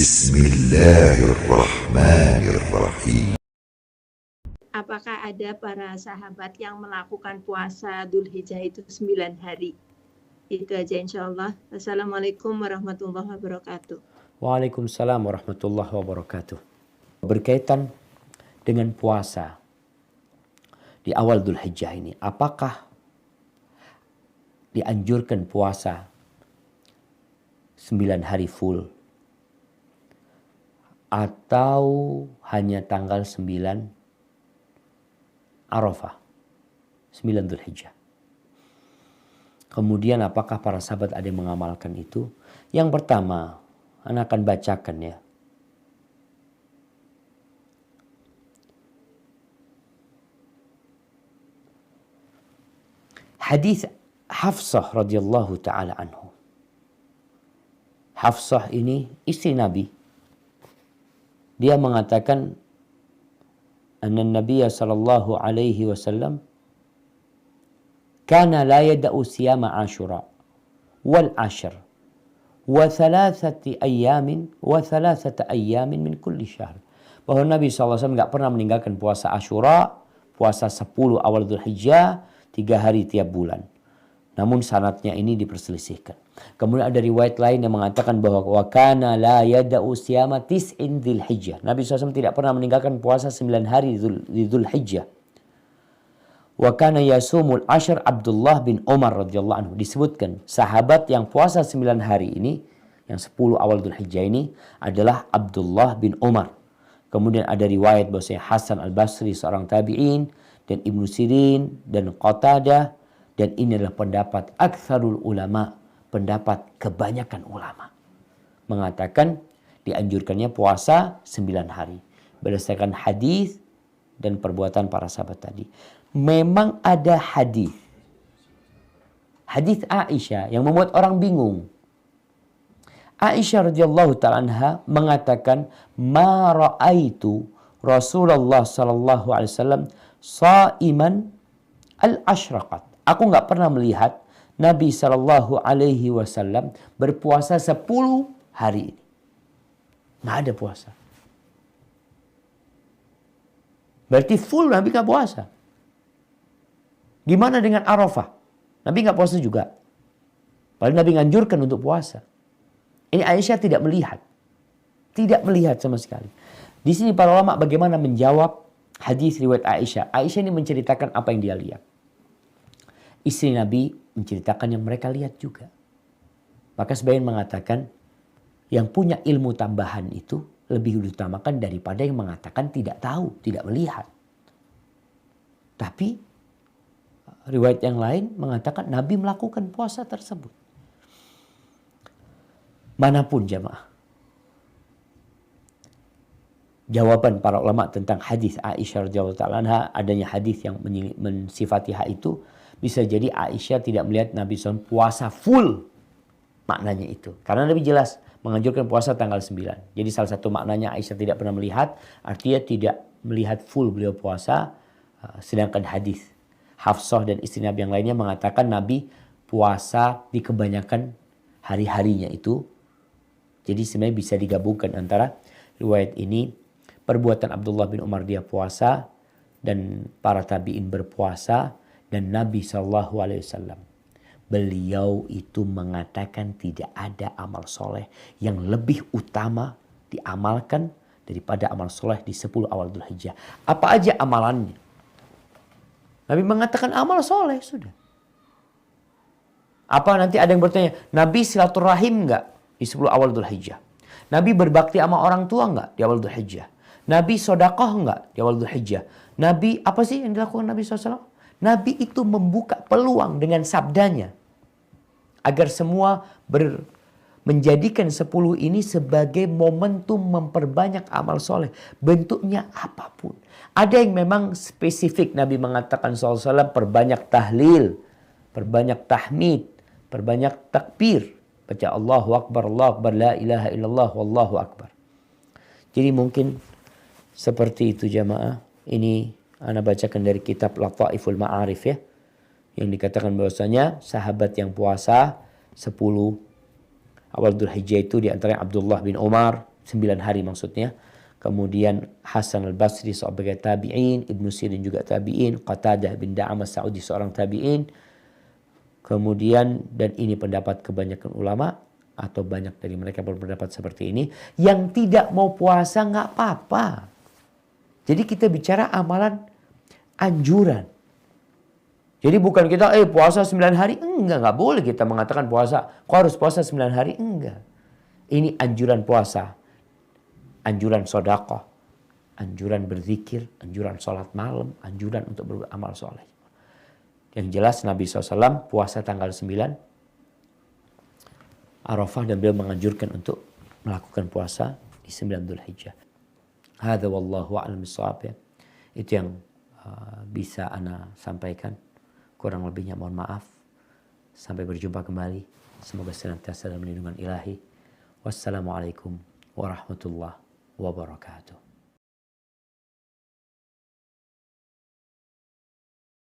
Bismillahirrahmanirrahim. Apakah ada para sahabat yang melakukan puasa Dzulhijjah itu 9 hari? Itu aja insya Allah. Assalamualaikum warahmatullahi wabarakatuh. Waalaikumsalam warahmatullahi wabarakatuh. Berkaitan dengan puasa di awal Dzulhijjah ini, apakah dianjurkan puasa 9 hari full atau hanya tanggal 9 Arafah, 9 Dzulhijjah? Kemudian apakah para sahabat ada yang mengamalkan itu? Yang pertama, Anda akan bacakan ya. Hadis Hafsah radhiyallahu taala anhu. Hafsah ini istri Nabi. Dia mengatakan anna Nabiya sallallahu alaihi wasallam kana la yada'u siyama Ashura wal ashr wa thalathati ayyamin wa thalathata ayyamin min kulli syahr. Bahwa Nabi SAW enggak pernah meninggalkan puasa Ashura, puasa 10 awal Dzulhijjah, 3 hari tiap bulan. Namun sanadnya ini diperselisihkan. Kemudian ada riwayat lain yang mengatakan bahwa wa kana la yada'u siyama tis'in Dzulhijjah. Nabi SAW tidak pernah meninggalkan puasa 9 hari di Dzulhijjah. Wa kana yasumul ashr Abdullah bin Umar radhiyallahu anhu. Disebutkan sahabat yang puasa 9 hari ini, yang 10 awal Dzulhijjah ini adalah Abdullah bin Umar. Kemudian ada riwayat bahwa Hasan al-Basri seorang tabi'in dan Ibnu Sirin dan Qatadah, dan ini adalah pendapat aktsarul ulama, pendapat kebanyakan ulama mengatakan dianjurkannya puasa 9 hari berdasarkan hadis dan perbuatan para sahabat tadi. Memang ada hadis Aisyah yang membuat orang bingung. Aisyah radhiyallahu ta'ala anha mengatakan, "Ma ra'aitu Rasulullah sallallahu alaihi wasallam sha'iman al-ashraqat." Aku enggak pernah melihat Nabi sallallahu alaihi wasallam berpuasa 10 hari ini. Enggak ada puasa. Berarti full Nabi enggak puasa. Gimana dengan Arafah? Nabi enggak puasa juga. Padahal Nabi nganjurkan untuk puasa. Ini Aisyah tidak melihat. Tidak melihat sama sekali. Di sini para ulama bagaimana menjawab hadis riwayat Aisyah. Aisyah ini menceritakan apa yang dia lihat. Istri Nabi menceritakan yang mereka lihat juga. Maka sebagian mengatakan yang punya ilmu tambahan itu lebih diutamakan daripada yang mengatakan tidak tahu, tidak melihat. Tapi riwayat yang lain mengatakan Nabi melakukan puasa tersebut. Manapun jamaah, jawaban para ulama tentang hadis Aisyah radhiyallahu ta'ala anha, adanya hadis yang mensifati hal itu, bisa jadi Aisyah tidak melihat Nabi SAW puasa full. Maknanya itu. Karena Nabi jelas menganjurkan puasa tanggal 9. Jadi salah satu maknanya Aisyah tidak pernah melihat, artinya tidak melihat full beliau puasa. Sedangkan hadis Hafsah dan istri Nabi yang lainnya mengatakan Nabi puasa di kebanyakan hari-harinya itu. Jadi sebenarnya bisa digabungkan antara riwayat ini, perbuatan Abdullah bin Umar dia puasa, dan para tabi'in berpuasa, dan Nabi SAW beliau itu mengatakan tidak ada amal soleh yang lebih utama diamalkan daripada amal soleh di 10 awal Dzulhijjah. Apa aja amalannya? Nabi mengatakan amal soleh sudah. Apa nanti ada yang bertanya, Nabi silaturahim enggak di 10 awal Dzulhijjah? Nabi berbakti sama orang tua enggak di awal Dzulhijjah? Nabi sodakoh enggak di awal Dzulhijjah? Nabi apa sih yang dilakukan Nabi SAW? Nabi itu membuka peluang dengan sabdanya agar semua menjadikan 10 ini sebagai momentum memperbanyak amal soleh. Bentuknya apapun. Ada yang memang spesifik Nabi mengatakan SAW perbanyak tahlil, perbanyak tahmid, perbanyak takbir. Baca Allahu Akbar, Allahu Akbar, la ilaha illallah, wallahu akbar. Jadi mungkin seperti itu jamaah. Ini Ana bacakan dari kitab Lataiful Ma'arif ya. Yang dikatakan bahwasanya sahabat yang puasa 10 awal Dzulhijjah itu diantaranya Abdullah bin Umar, 9 hari maksudnya. Kemudian Hasan al-Basri sebagai tabi'in, Ibnu Sirin juga tabi'in, Qatadah bin Da'amah Sa'udi seorang tabi'in. Kemudian, dan ini pendapat kebanyakan ulama, atau banyak dari mereka berpendapat seperti ini, yang tidak mau puasa nggak apa-apa. Jadi kita bicara amalan anjuran. Jadi bukan kita puasa 9 hari, enggak boleh kita mengatakan puasa. Kok harus puasa 9 hari? Enggak. Ini anjuran puasa. Anjuran sedekah, anjuran berzikir, anjuran sholat malam, anjuran untuk beramal soleh. Yang jelas Nabi SAW puasa tanggal 9 Arafah dan beliau menganjurkan untuk melakukan puasa di 9 Dzulhijjah. Hadza wallahu a'lam bissawab. Itu yang bisa ana sampaikan. Kurang lebihnya mohon maaf. Sampai berjumpa kembali. Semoga senantiasa dalam lindungan ilahi. Wassalamualaikum warahmatullahi wabarakatuh.